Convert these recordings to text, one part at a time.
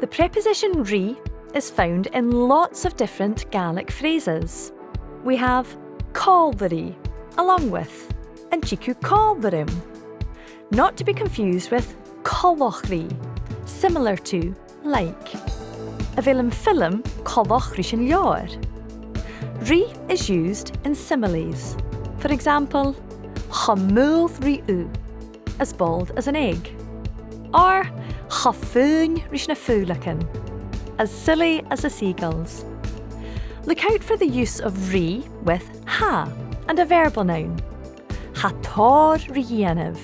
The preposition rí is found in lots of different Gaelic phrases. We have call the rí, along with, and chicu call the rim. Not to be confused with collach rí, similar to, like. A bheil film collach rí sin leor. Rí is used in similes. For example, cha múl rí u, as bald as an egg. Or cha fún rí na fúlachan, as silly as the seagulls. Look out for the use of rí with ha and a verbal noun. Ha tar rí dhéanamh.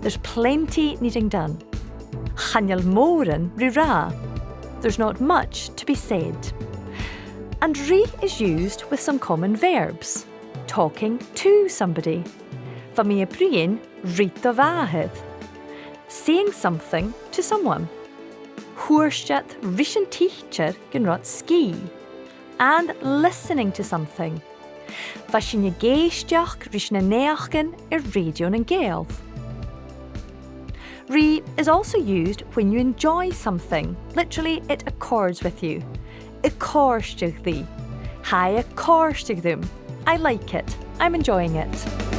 There's plenty needing done. Channeal móran rí rá. There's not much to be said. And rí is used with some common verbs. Talking to somebody. Va mi a brian rí do bharrachd. Saying something to someone. Huairsteat rís an teacher gan rot ski. And listening to something. Va sin a géisteach rís na neachgan radio an Gael. Rí is also used when you enjoy something. Literally, it accords with you. Accorsteach thee. Hi accorsteach them. I like it. I'm enjoying it.